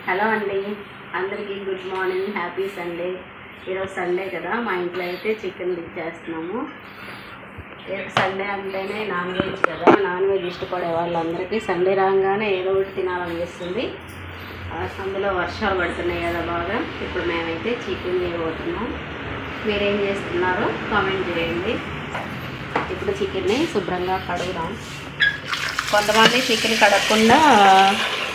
Hello అండి, అందరికీ good morning, happy Sunday. ఈరోజు సండే కదా, మా ఇంట్లో అయితే చికెన్ చేస్తున్నాము. సండే అంటేనే నాన్ వెజ్ కదా, నాన్ వెజ్ ఇష్టపడే వాళ్ళందరికీ సండే రాగానే ఏదో ఒకటి తినాలనిపిస్తుంది. అందులో వర్షాలు పడుతున్నాయి కదా బాగా. ఇప్పుడు మేమైతే చికెన్ చేయబోతున్నాం. మీరేం చేస్తున్నారో కామెంట్ చేయండి. ఇప్పుడు చికెన్ని శుభ్రంగా కడుగుదాం. కొంతమంది చికెన్ కడగకుండా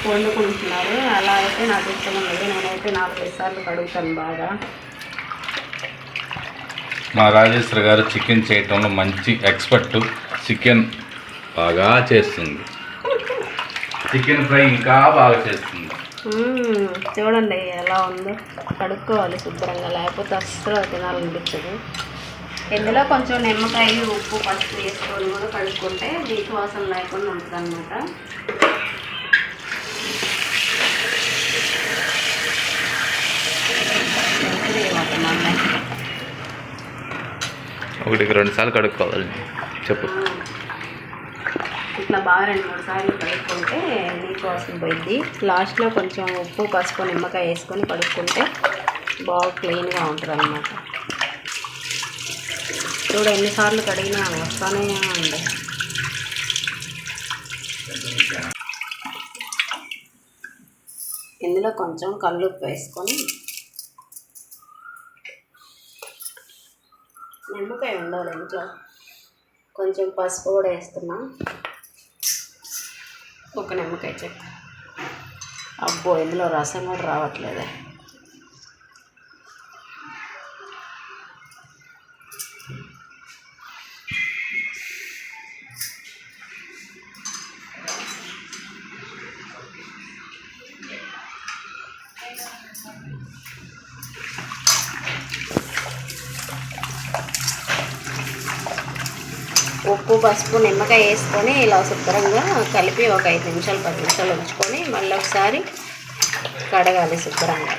వండుకుంటున్నారు, అలా అయితే నాకు ఇష్టం ఉండదు. నేనైతే 4-5 సార్లు కడుగుతాను బాగా. మా రాజేశ్వరి గారు చికెన్ చేయటంలో మంచి ఎక్స్పర్ట్. చికెన్ బాగా చేస్తుంది, చికెన్ ఫ్రై ఇంకా బాగా చేస్తుంది. చూడండి ఎలా ఉందో. కడుక్కోవాలి శుభ్రంగా, లేకపోతే అస్సలు తినాలనిపించదు. ఇందులో కొంచెం నిమ్మకాయ, ఉప్పు, పసుపు వేసుకొని కూడా కడుక్కుంటే నీటి వాసన లేకుండా ఉంటుంది అన్నమాట. ఒకటికి 2 సార్లు కడుక్కోవాలి చెప్పు. ఇట్లా బాగా 2-3 సార్లు కడుక్కుంటే నీటి వాసన పోయింది. లాస్ట్లో కొంచెం ఉప్పు, పసుపు, నిమ్మకాయ వేసుకొని కడుక్కుంటే బాగా క్లీన్గా ఉంటుంది అన్నమాట. చూడు ఎన్నిసార్లు కడిగినా వస్తానే ఉంది. ఇందులో కొంచెం కల్లుప్పు వేసుకొని, నిమ్మకాయ ఉండాలి ఇంట్లో, కొంచెం పసుపు కూడా వేస్తున్నాం, ఒక నిమ్మకాయ చెక్క. అబ్బో, ఇందులో రసం కూడా రావట్లేదే. ఉప్పు, పసుపు, నిమ్మకాయ వేసుకొని ఇలా శుభ్రంగా కలిపి ఒక 5 నిమిషాలు 10 నిమిషాలు ఉంచుకొని మళ్ళీ ఒకసారి కడగాలి శుభ్రంగా.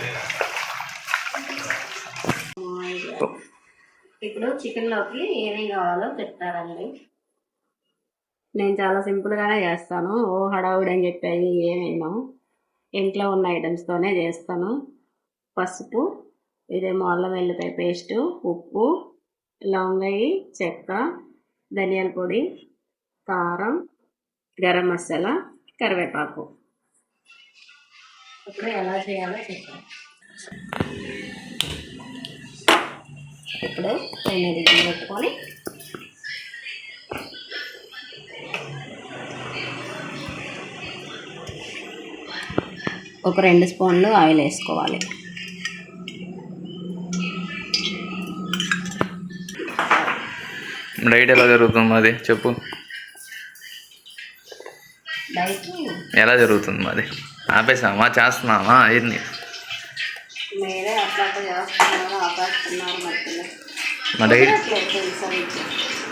ఇప్పుడు చికెన్లోకి ఏమేమి కావాలో చెప్తారండి. నేను చాలా సింపుల్గానే చేస్తాను. హడావుడి అని చెప్పేది ఏమేమో ఇంట్లో ఉన్న ఐటమ్స్తోనే చేస్తాను. పసుపు, ఇదేమో అల్లం వెల్లిపాయ పేస్టు, ఉప్పు, లవంగాయి, చెక్క, ధనియాల పొడి, కారం, గరం మసాలా, కరివేపాకు. ఇప్పుడు ఎలా చేయాలో చెప్తాను. ఇప్పుడు తొమ్మిది పెట్టుకొని ఒక 2 స్పూన్లు ఆయిల్ వేసుకోవాలి. డైట్ ఎలా జరుగుతుంది మాది చెప్పు. డైట్ ఎలా జరుగుతుంది మాది? ఆపేసామా చేస్తున్నామా? ఏంది మీరే అట్లా చేస్తున్నారు, ఆపేస్తున్నారు మధ్యలో.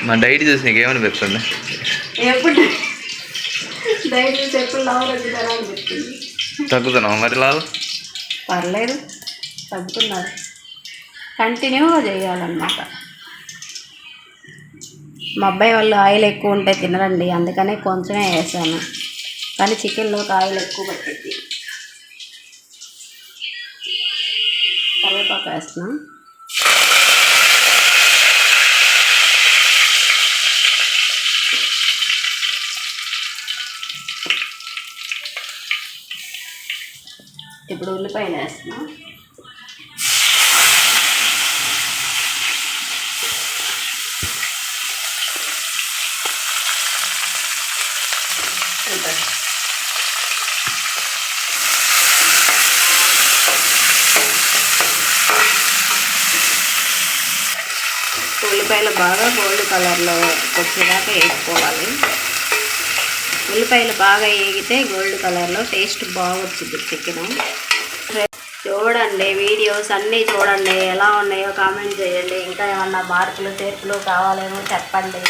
మా డైట్ చూసి నీకు ఏమనిపిస్తుంది? ఎప్పుడు డైట్ చూసి ఎప్పుడు లావు తగ్గుతారా అనిపిస్తుంది. తగ్గుతున్నావు మరి లావు? పర్లేదు, తగ్గుతున్నారు. కంటిన్యూగా చేయాలన్నమాట. మా అబ్బాయి వాళ్ళు ఆయిల్ ఎక్కువ ఉంటే తినరండి, అందుకనే కొంచెమే వేసాను. కానీ చికెన్లోకి ఆయిల్ ఎక్కువ పట్టింది. కరివేపాకు వేస్తున్నాం. ఇప్పుడు ఉల్లిపాయలు వేస్తున్నాం. ఉల్లిపాయలు బాగా గోల్డ్ కలర్లో వచ్చేదాకా వేసుకోవాలి. ఉల్లిపాయలు బాగా వేగితే గోల్డ్ కలర్లో టేస్ట్ బాగా వచ్చింది చికెన్. చూడండి, వీడియోస్ అన్నీ చూడండి, ఎలా ఉన్నాయో కామెంట్ చేయండి. ఇంకా ఏమన్నా మార్పులు చేర్పులు కావాలేమో చెప్పండి.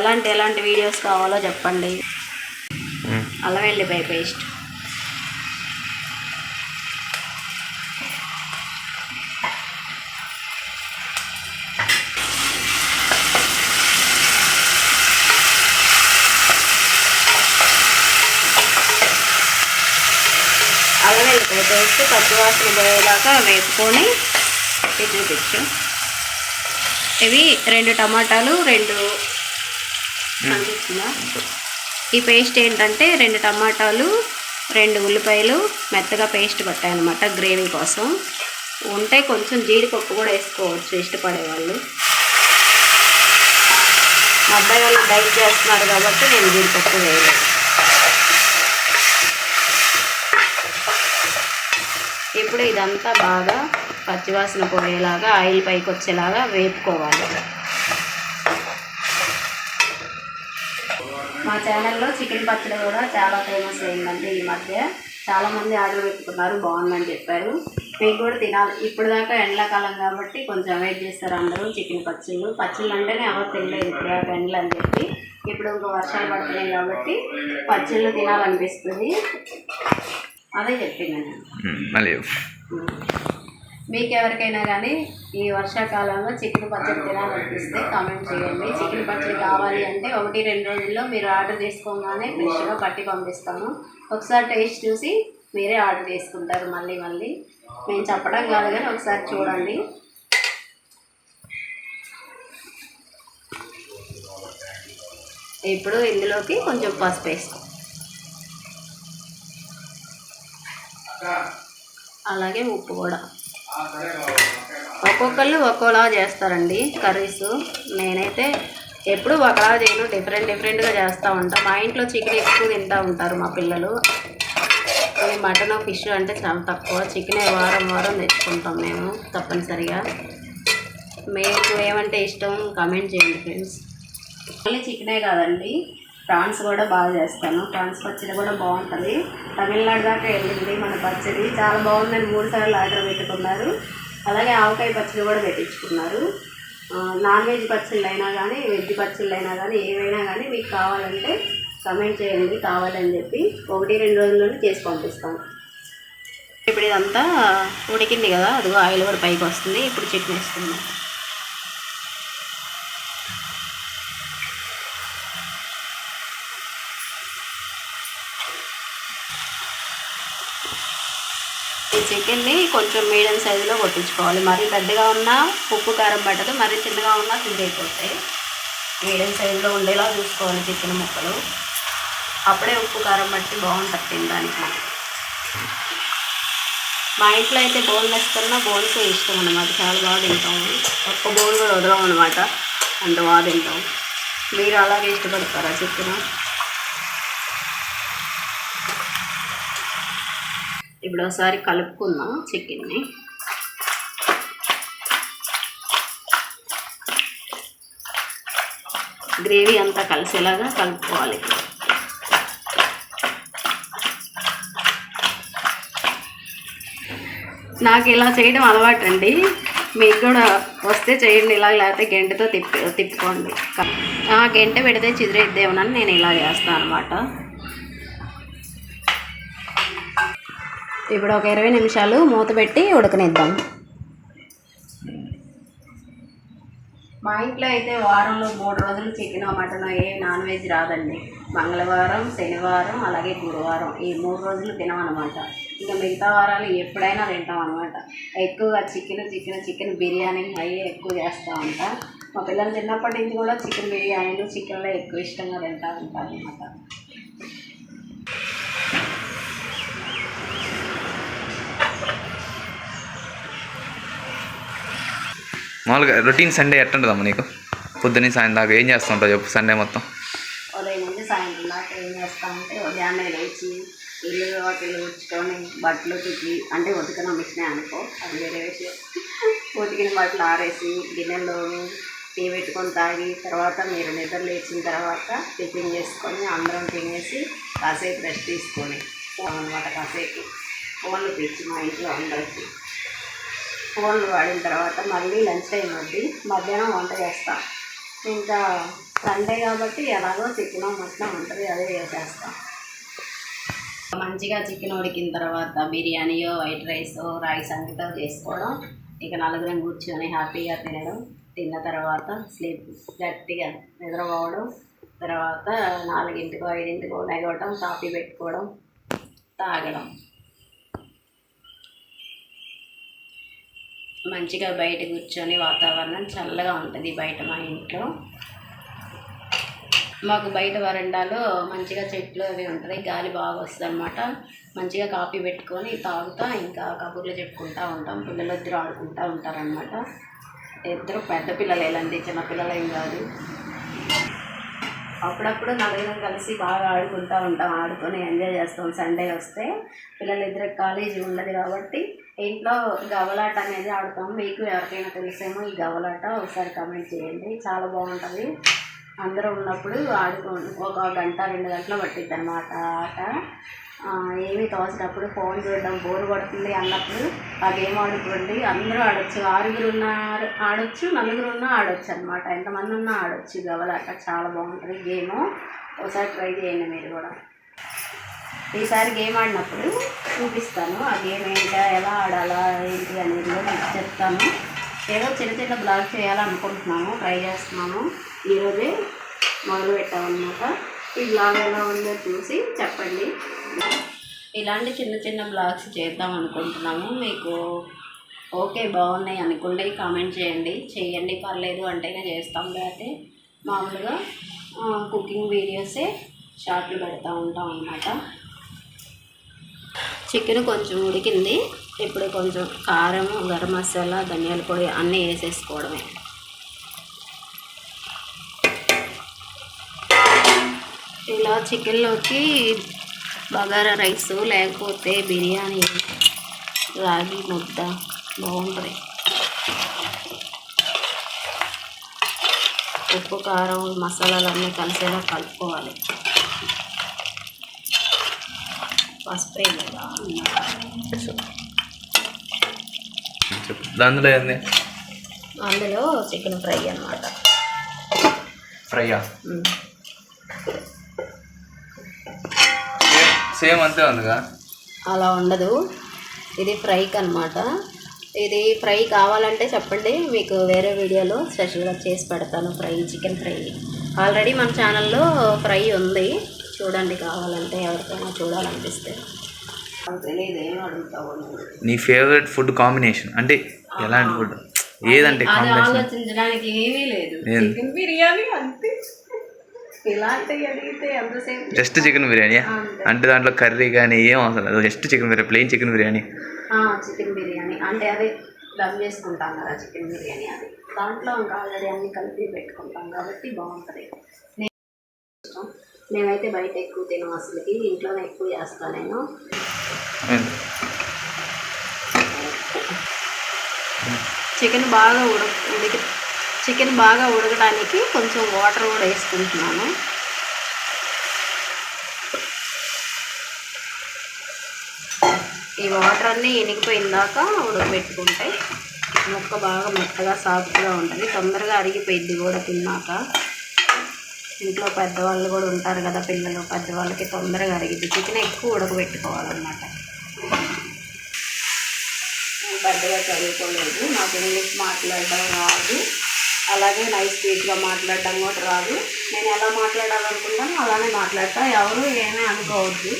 ఎలాంటి వీడియోస్ కావాలో చెప్పండి. అల్లం వెల్లిపాయ పేస్ట్, అల్లం వెల్లిపాయ పేస్ట్ పచ్చివాసన పోయేదాకా వేపుకొని చూపించు. ఇవి 2 టమాటాలు, 2 అనిపిస్తుందా? ఈ పేస్ట్ ఏంటంటే 2 టమాటాలు, 2 ఉల్లిపాయలు మెత్తగా పేస్ట్ పట్టాయన్నమాట గ్రేవీ కోసం. ఉంటే కొంచెం జీడిపప్పు కూడా వేసుకోవచ్చు ఇష్టపడేవాళ్ళు. మా అబ్బాయి వాళ్ళు డైట్ చేస్తున్నారు కాబట్టి నేను జీడిపప్పు వేయలేదు. ఇప్పుడు ఇదంతా బాగా పచ్చివాసన పోయేలాగా ఆయిల్ పైకి వచ్చేలాగా వేపుకోవాలి. మా ఛానల్లో చికెన్ పచ్చడి కూడా చాలా ఫేమస్ అయిందండి ఈ మధ్య. చాలామంది ఆర్డర్ పెట్టుకున్నారు, బాగుందని చెప్పారు. మీకు కూడా తినాలి. ఇప్పుడు దాకా ఎండాకాలం కాబట్టి కొంచెం అవాయిడ్ చేస్తారు అందరూ చికెన్ పచ్చళ్ళు అంటేనే ఎవరు తినలేదు ఇప్పుడు దాకా ఎండలు అని చెప్పి. ఇప్పుడు ఇంకా వర్షాలు పడుతున్నాయి కాబట్టి పచ్చళ్ళు తినాలనిపిస్తుంది. అదే చెప్పింది నేను. మీకు ఎవరికైనా కానీ ఈ వర్షాకాలంలో చికెన్ పచ్చడి తినాలనిపిస్తే కామెంట్ చేయండి. చికెన్ పచ్చడి కావాలి అంటే 1-2 రోజుల్లో మీరు ఆర్డర్ చేసుకోగానే ఫ్రెష్గా పట్టి పంపిస్తాను. ఒకసారి టేస్ట్ చూసి మీరే ఆర్డర్ చేసుకుంటారు మళ్ళీ మళ్ళీ. మేము చెప్పడం కాదు కానీ ఒకసారి చూడండి. ఇప్పుడు ఇందులోకి కొంచెం పసుపు వేసుకో, అలాగే ఉప్పు కూడా. ఒక్కొక్కళ్ళు ఒక్కోలా చేస్తారండి కర్రీస్. నేనైతే ఎప్పుడు ఒకలా చేయను, డిఫరెంట్గా చేస్తూ ఉంటాను. మా ఇంట్లో చికెన్ ఎక్కువ తింటూ ఉంటారు మా పిల్లలు. మటన్ ఫిష్ అంటే చాలా తక్కువ. చికెనే వారం తెచ్చుకుంటాం మేము తప్పనిసరిగా. మీకు ఏమంటే ఇష్టం కామెంట్ చేయండి ఫ్రెండ్స్. మళ్ళీ చికెనే కాదండి, ప్రాన్స్ కూడా బాగా చేస్తాను. ప్రాన్స్ పచ్చడి కూడా బాగుంటుంది. తమిళనాడు దాకా వెళ్ళింది మన పచ్చడి, చాలా బాగుందని 3 సార్లు ఆర్డర్ పెట్టుకున్నారు. అలాగే ఆవకాయ పచ్చడి కూడా పెట్టించుకున్నారు. నాన్ వెజ్ పచ్చళ్ళు అయినా కానీ వెజ్ పచ్చళ్ళు అయినా కానీ ఏవైనా కానీ మీకు కావాలంటే కమెంట్ చేయండి కావాలని చెప్పి. 1-2 రోజుల్లోనే చేసి పంపిస్తాం. ఇప్పుడు ఇదంతా ఉడికింది కదా, అదిగో ఆయిల్ కూడా పైకి వస్తుంది. ఇప్పుడు చట్నీ వేసుకుందాం. ఈ చికెన్ని కొంచెం మీడియం సైజులో కొట్టించుకోవాలి. మరీ పెద్దగా ఉన్నా ఉప్పు కారం పట్టదు, మరీ చిన్నగా ఉన్నా తిండిపోతాయి. మీడియం సైజులో ఉండేలా చూసుకోవాలి చికెన్ ముక్కలు. అప్పుడే ఉప్పు కారం పట్టి బాగుంటుంది తినడానికి. మా ఇంట్లో అయితే బోన్లెస్ కన్నా బోన్స్ ఇష్టం అన్నమాట, చాలా బాగా తింటాము. ఒక్క బోన్ కూడా వదలం అనమాట, అంత బాగా తింటాం. మీరు అలాగే ఇష్టపడతారా చికెన్? ఇప్పుడు ఒకసారి కలుపుకుందాం చికెన్ని. గ్రేవీ అంతా కలిసేలాగా కలుపుకోవాలి. నాకు ఇలా చేయడం అలవాటు అండి, మీకు కూడా వస్తే చేయండి ఇలా, లేకపోతే గెంటతో తిప్పుకోండి. గెంట పెడితే చిదిరేద్దేమోనని నేను ఇలా చేస్తాను అనమాట. ఇప్పుడు ఒక 20 నిమిషాలు మూత పెట్టి ఉడకనిద్దాం. మా ఇంట్లో అయితే వారంలో 3 రోజులు చికెన్ మటన్ ఏ నాన్ వెజ్ రాదండి. మంగళవారం, శనివారం, అలాగే గురువారం ఈ 3 రోజులు తినమన్నమాట. ఇంకా మిగతా వారాలు ఎప్పుడైనా తింటాం అనమాట. ఎక్కువగా చికెన్ బిర్యానీ అవి ఎక్కువ చేస్తూ ఉంటా. మా పిల్లలు చిన్నప్పటి నుంచి కూడా చికెన్ బిర్యానీలు చికెన్లో ఎక్కువ ఇష్టంగా తింటూ ఉంటారు అనమాట. మామూలుగా రొటీన్ సండే ఎట్టుంటుందమ్మా నీకు? పొద్దున్న సాయంత్రం దాకా ఏం చేస్తుంటావు చెప్పు? సండే మొత్తం ఉదయం నుంచి సాయంత్రం దాకా ఏం చేస్తామంటే ఉదయాన్నే లేచి ఇల్లు వాటిల్లు ఉచ్చుకొని బట్టలు ఉతికి, అంటే ఉతికిన మిషనే అనుకో, అది వేరే విషయం. ఉతికిన బట్టలు ఆరేసి గిన్నెలో టీ పెట్టుకొని తాగి, తర్వాత మీరు నిద్ర లేచిన తర్వాత టిఫిన్ చేసుకొని అందరం తినేసి కాసేపు రెస్ట్ తీసుకొని అనమాట. కాసేపు ఫోన్లు పిచ్చి మా ఇంట్లో అందరికీ. ఫోన్లు వాడిన తర్వాత మళ్ళీ లంచ్ టైం వద్ది, మధ్యాహ్నం వంట చేస్తాం. ఇంకా సండే కాబట్టి ఎలాగో చికెన్ మటన్ ఉంటుంది, అదే చేసేస్తాం. మంచిగా చికెన్ ఉడికిన తర్వాత బిర్యానీయో వైట్ రైసో రాగి సంగతో చేసుకోవడం. ఇక నలుగురం కూర్చొని హ్యాపీగా తినడం. తిన్న తర్వాత స్లీప్, గట్టిగా నిద్రపోవడం. తర్వాత 4-5 లెగవటం, కాఫీ పెట్టుకోవడం, తాగడం. మంచిగా బయట కూర్చొని వాతావరణం చల్లగా ఉంటుంది బయట మా ఇంట్లో. మాకు బయట వరండాలో మంచిగా చెట్లు అవి ఉంటాయి, గాలి బాగా వస్తుంది అనమాట. మంచిగా కాఫీ పెట్టుకొని తాగుతా ఇంకా కబుర్లు చెప్పుకుంటూ ఉంటాం. పిల్లలు ఇద్దరు ఆడుకుంటూ ఉంటారనమాట. ఇద్దరు పెద్ద పిల్లలు ఎలాంటి చిన్నపిల్లలు ఏం కాదు. అప్పుడప్పుడు నలుగురం కలిసి బాగా ఆడుకుంటూ ఉంటాం, ఆడుకొని ఎంజాయ్ చేస్తాం. సండే వస్తే పిల్లలిద్దరికి కాలేజీ ఉండదు కాబట్టి ఇంట్లో గవ్వలాట అనేది ఆడతాం. మీకు ఎవరికైనా తెలిసేమో ఈ గవ్వలాట, ఒకసారి కామెంట్ చేయండి. చాలా బాగుంటుంది. అందరూ ఉన్నప్పుడు ఒక గంట 2 గంటలు పట్టిద్ది అనమాట ఆట. ఏమీ తోచినప్పుడు ఫోన్ చూడడం బోర్ కొడుతుంది అన్నప్పుడు ఆ గేమ్ ఆడుకోండి. అందరూ ఆడొచ్చు, 6 ఆడొచ్చు, 4 ఆడొచ్చు అనమాట. ఎంతమంది ఉన్నా ఆడొచ్చు గవ్వలాట. చాలా బాగుంటుంది గేము. ఒకసారి ట్రై చేయండి మీరు కూడా. ఈసారి గేమ్ ఆడినప్పుడు చూపిస్తాను ఆ గేమ్ ఏంటో, ఎలా ఆడాలా ఏంటి అనేది మీకు చెప్తాను. ఏదో చిన్న బ్లాగ్ చేయాలనుకుంటున్నాము, ట్రై చేస్తున్నాము. ఈరోజే మొదలు పెట్టామన్నమాట. ఈ బ్లాగ్ ఎలా ఉందో చూసి చెప్పండి. ఇలాంటి చిన్న బ్లాగ్స్ చేద్దాం అనుకుంటున్నాము. మీకు ఓకే బాగున్నాయి అనుకుంటే కామెంట్ చేయండి. పర్లేదు అంటేనే చేస్తాం. లేకపోతే మామూలుగా కుకింగ్ వీడియోసే షార్ట్లు పెడతా ఉంటాం అన్నమాట. చికెన్ కొంచెం ఉడికింది. ఇప్పుడు కొంచెం కారం, గరం మసాలా, ధనియాల పొడి అన్నీ వేసేసుకోవడమే. ఇలా చికెన్లోకి బగారా రైస్ లేకపోతే బిర్యానీ, రాగి ముద్ద బాగుంటుంది. ఉప్పు, కారం, మసాలాలన్నీ కలిసేలా కలుపుకోవాలి. పసుపు లేదా అందులో ఏంది? అందులో చికెన్ ఫ్రై అన్నమాట. ఫ్రైయా? సేమ్ అంతే ఉందిగా? అలా ఉండదు, ఇది ఫ్రైకి అనమాట. ఇది ఫ్రై కావాలంటే చెప్పండి, మీకు వేరే వీడియోలో స్పెషల్గా చేసి పెడతాను. చికెన్ ఫ్రై ఆల్రెడీ మన ఛానల్లో ఫ్రై ఉంది, చూడండి కావాలంటే. ఎవరికైనా చూడాలనిపిస్తే. తెలియదు ఏం అడుగుతావు. నీ ఫేవరెట్ ఫుడ్ కాంబినేషన్ అంటే ఎలాంటి ఫుడ్? ఏదంటే ఆలోచించడానికి ఏమీ లేదు, చికెన్ బిర్యానీ అంతే. ఇలాంటివి అడిగితే ఎంతసేపు? జస్ట్ చికెన్ బిర్యానీ అంటే దాంట్లో కర్రీ కానీ ఏం అవసరం లేదు, just chicken biryani, plain chicken biryani. Chicken biryani అంటే అది దమ్ చేసుకుంటాం కదా చికెన్ బిర్యానీ, అది దాంట్లో ఇంకా ఆల్రెడీ అన్ని కలిపి పెట్టుకుంటాం కాబట్టి బాగుంటుంది. మేమైతే బయట ఎక్కువ తినం, అసలుకి ఇంట్లోనే ఎక్కువ చేస్తాను నేను. చికెన్ బాగా ఉడకడానికి కొంచెం వాటర్ కూడా వేసుకుంటున్నాను. ఈ వాటర్ అన్నీ ఇనిగిపోయిన దాకా ఉడకబెట్టుకుంటే ముక్క బాగా మెత్తగా సాఫ్ట్గా ఉంటుంది, తొందరగా అరిగిపోయిద్ది కూడా తిన్నాక. ఇంట్లో పెద్దవాళ్ళు కూడా ఉంటారు కదా, పిల్లలు, పెద్దవాళ్ళకి తొందరగా అరిగిద్ది. చికెన్ ఎక్కువ ఉడకబెట్టుకోవాలన్నమాట. పెద్దగా చదువుకోలేదు, నాకు ఇంగ్లీష్ మాట్లాడడం రాదు, అలాగే నైస్ స్పీచ్గా మాట్లాడడం కూడా రాదు. నేను ఎలా మాట్లాడాలనుకుంటానో అలానే మాట్లాడతా, ఎవరు ఏమీ అనుకోవద్దు.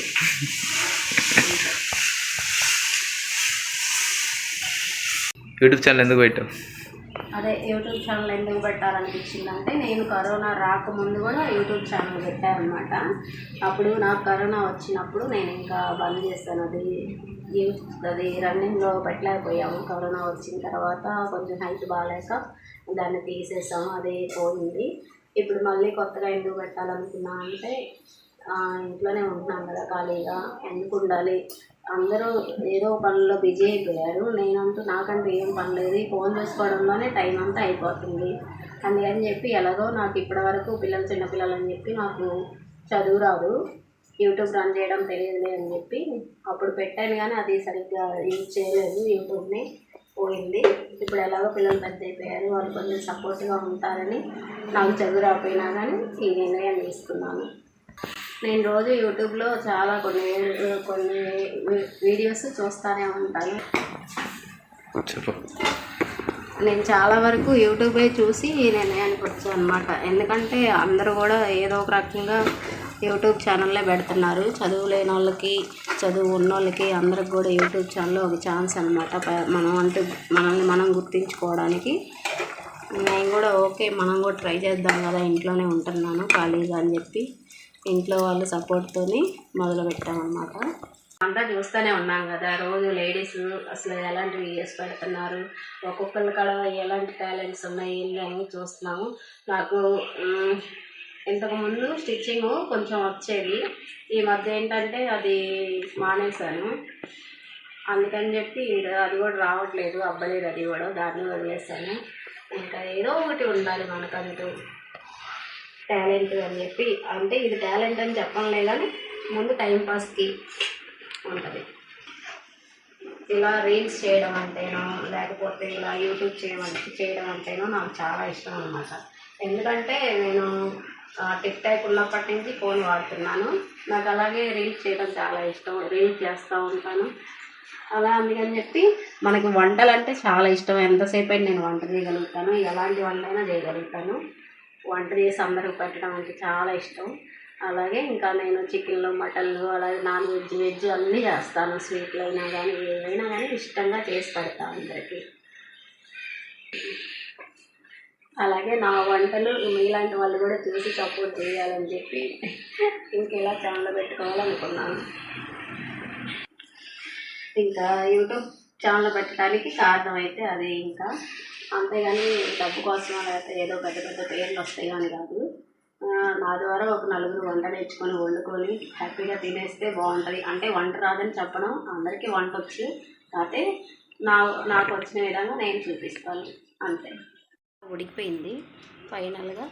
యూట్యూబ్ ఛానల్ ఎందుకు పెట్టావు? అదే యూట్యూబ్ ఛానల్ ఎందుకు పెట్టాలనిపించిందంటే, నేను కరోనా రాకముందు కూడా యూట్యూబ్ ఛానల్ పెట్టానమాట. అప్పుడు నాకు కరోనా వచ్చినప్పుడు నేను ఇంకా బంద్ చేస్తాను. అది రన్నింగ్లో పెట్టలేకపోయాము. కరోనా వచ్చిన తర్వాత కొంచెం హెల్త్ బాగాలేక దాన్ని తీసేసాము, అదే పోయింది. ఇప్పుడు మళ్ళీ కొత్తగా ఎందుకు పెట్టాలనుకున్నా అంటే, ఇంట్లోనే ఉంటున్నాం కదా ఖాళీగా, ఎందుకు ఉండాలి, అందరూ ఏదో పనుల్లో బిజీ అయిపోయారు. నాకంటూ ఏం పని లేదు, ఫోన్ చూసుకోవడంలోనే టైం అంతా అయిపోతుంది. అందుకని చెప్పి ఎలాగో నాకు ఇప్పటివరకు చిన్నపిల్లలు అని చెప్పి నాకు చదువు రాదు, యూట్యూబ్ రన్ చేయడం తెలియదులే అని చెప్పి అప్పుడు పెట్టాను, కానీ అది సరిగ్గా యూజ్ చేయలేదు, యూట్యూబ్ని పోయింది. ఇప్పుడు ఎలాగో పిల్లలు పెద్ద అయిపోయారు, వాళ్ళు కొంచెం సపోర్ట్గా ఉంటారని నాకు చదువు రాకపోయినా కానీ ఈ నిర్ణయం తీసుకున్నాను. నేను రోజు యూట్యూబ్లో చాలా కొన్ని వీడియోస్ చూస్తూనే ఉంటాను. నేను చాలా వరకు యూట్యూబే చూసి నిర్ణయానికి వచ్చాను అనమాట. ఎందుకంటే అందరూ కూడా ఏదో ఒక రకంగా యూట్యూబ్ ఛానల్లే పెడుతున్నారు. చదువు లేని వాళ్ళకి చదువు ఉన్నోళ్ళకి అందరికి కూడా యూట్యూబ్ ఛానల్ ఒక ఛాన్స్ అనమాట. మనల్ని మనం గుర్తించుకోవడానికి. నేను కూడా ఓకే మనం కూడా ట్రై చేద్దాం కదా, ఇంట్లోనే ఉంటున్నాను ఖాళీగా అని చెప్పి ఇంట్లో వాళ్ళ సపోర్ట్తోని మొదలుపెట్టామన్నమాట. అంతా చూస్తూనే ఉన్నాం కదా, రోజు లేడీస్ అసలు ఎలాంటి వీడియోస్ పెడుతున్నారు, ఒక్కొక్కరి కాడ ఎలాంటి టాలెంట్స్ ఉన్నాయి అని చూస్తున్నాము. నాకు ఇంతకుముందు స్టిచ్చింగ్ కొంచెం వచ్చేది, ఈ మధ్య ఏంటంటే అది మానేశాను. అందుకని చెప్పి అది కూడా రావట్లేదు, అవ్వలేదు అది కూడా, దాన్ని వదిలేసాను. ఇంకా ఏదో ఒకటి ఉండాలి మనకంటూ టాలెంట్ అని చెప్పి, అంటే ఇది టాలెంట్ అని చెప్పనులే కానీ ముందు టైంపాస్కి ఉంటుంది. ఇలా రీల్స్ చేయడం అంటేనో లేకపోతే ఇలా యూట్యూబ్ చేయడం అంటేనో నాకు చాలా ఇష్టం అనమాట. ఎందుకంటే నేను టిక్ టాక్ ఉన్నప్పటి నుంచి ఫోన్ వాడుతున్నాను. నాకు అలాగే రీల్స్ చేయడం చాలా ఇష్టం, రీల్స్ చేస్తూ ఉంటాను అలా. అందుకని చెప్పి మనకి వంటలు అంటే చాలా ఇష్టం. ఎంతసేపు అయినా నేను వంట చేయగలుగుతాను, ఎలాంటి వంట అయినా చేయగలుగుతాను. వంట చేసి అందరికి పెట్టడం అంటే చాలా ఇష్టం. అలాగే ఇంకా నేను చికెన్లు, మటన్లు, అలాగే నాన్ వెజ్ అన్నీ చేస్తాను. స్వీట్లు అయినా కానీ ఏవైనా కానీ ఇష్టంగా చేసి పెడతాను అందరికీ. అలాగే నా వంటలు మీలాంటి వాళ్ళు కూడా చూసి సపోర్ట్ చేయాలని చెప్పి ఇంకెలా ఛానల్ పెట్టుకోవాలనుకున్నాను. ఇంకా యూట్యూబ్ ఛానల్ పెట్టడానికి కారణం అయితే అదే. ఇంకా అంతేగాని డబ్బు కోసం లేకపోతే ఏదో పెద్ద పెద్ద పేర్లు వస్తాయి అని కాదు. నా ద్వారా ఒక నలుగురు వంట నేర్చుకొని వండుకొని హ్యాపీగా తినేస్తే బాగుంటుంది. అంటే వంట రాదని చెప్పడం, అందరికీ వంట వచ్చు, కాకపోతే నాకు వచ్చిన విధంగా నేను చూపిస్తాను అంతే. ఉడికిపోయింది ఫైనల్గా,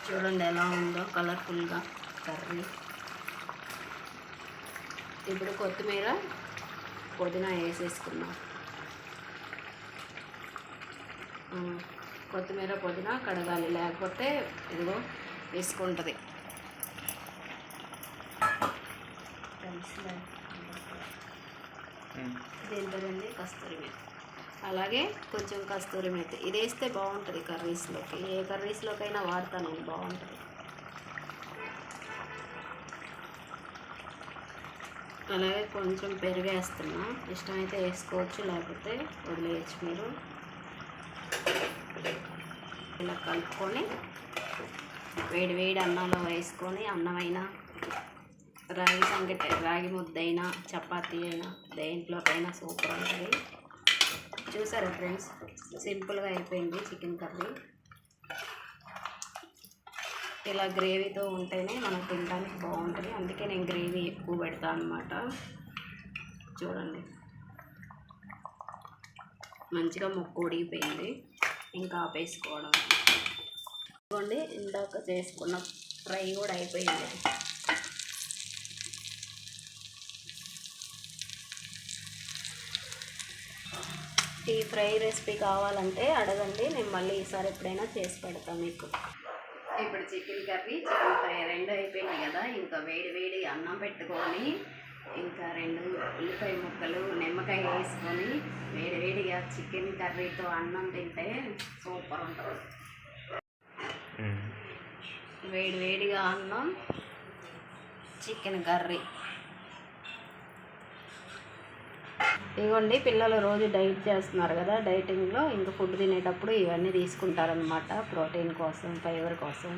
చూడండి ఎలా ఉందో కలర్ఫుల్గా కర్రీ. ఇప్పుడు కొత్తిమీర, పుదీనా వేసేసుకున్నాం. కొత్తిమీర, పుదీనా కడగాలి, లేకపోతే ఇదిగో వేసుకుంటుంది. దీంట్లోండి కస్తూరి మేతి, అలాగే కొంచెం కస్తూరి మేతి ఇది వేస్తే బాగుంటుంది కర్రీస్లోకి. ఏ కర్రీస్లోకైనా వాడతాను నేను, బాగుంటుంది. అలాగే కొంచెం పెరుగు వేస్తున్నా, ఇష్టమైతే వేసుకోవచ్చు, లేకపోతే వదిలేయచ్చు మీరు. ఇలా కలుపుకొని వేడి వేడి అన్నంలో వేసుకొని, అన్నమైనా రాగి సంగటి, రాగి ముద్దైనా, చపాతీ అయినా దేంట్లోకైనా సూపర్ ఉంటుంది. చూసారా ఫ్రెండ్స్, సింపుల్గా అయిపోయింది చికెన్ కర్రీ. ఇలా గ్రేవీతో ఉంటేనే మనకు తినడానికి బాగుంటుంది, అందుకే నేను గ్రేవీ ఎక్కువ పెడతాను అన్నమాట. చూడండి మంచిగా ముక్క ఉడిగిపోయింది, ఇంకా ఆపేసుకోవడం. చూడండి ఇందాక చేసుకున్న ఫ్రై కూడా అయిపోయింది. ఈ ఫ్రై రెసిపీ కావాలంటే అడగండి, నేను మళ్ళీ ఈసారి ఎప్పుడైనా చేసి పెడతాను మీకు. ఇప్పుడు చికెన్ కర్రీ, చికెన్ ఫ్రై రెండు అయిపోయినాయి కదా. ఇంకా వేడి వేడి అన్నం పెట్టుకొని, ఇంకా 2 ఉల్లిపాయ ముక్కలు, నిమ్మకాయ వేసుకొని వేడి వేడిగా చికెన్ కర్రీతో అన్నం తింటే సూపర్ ఉంటుంది. వేడి వేడిగా అన్నం, చికెన్ కర్రీ. ఇదిగోండి, పిల్లలు రోజు డైట్ చేస్తున్నారు కదా, డైటింగ్లో ఇంకా ఫుడ్ తినేటప్పుడు ఇవన్నీ తీసుకుంటారనమాట, ప్రోటీన్ కోసం, ఫైబర్ కోసం.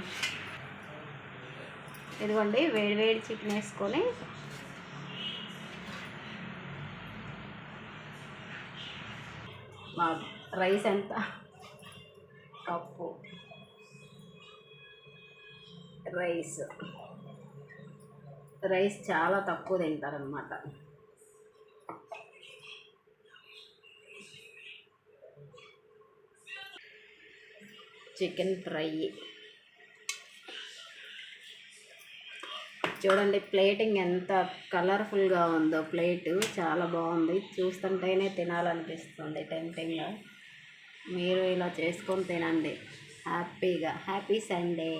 ఇదిగోండి వేడి వేడి చికెన్ వేసుకొని రైస్ ఎంత కప్పు రైస్ చాలా తక్కువ తింటారనమాట. చికెన్ ఫ్రై చూడండి, ప్లేటింగ్ ఎంత కలర్ఫుల్గా ఉందో. ప్లేటు చాలా బాగుంది, చూస్తుంటేనే తినాలనిపిస్తుంది టెంప్టింగ్గా. మీరు ఇలా చేసుకొని తినండి హ్యాపీగా. Happy Sunday.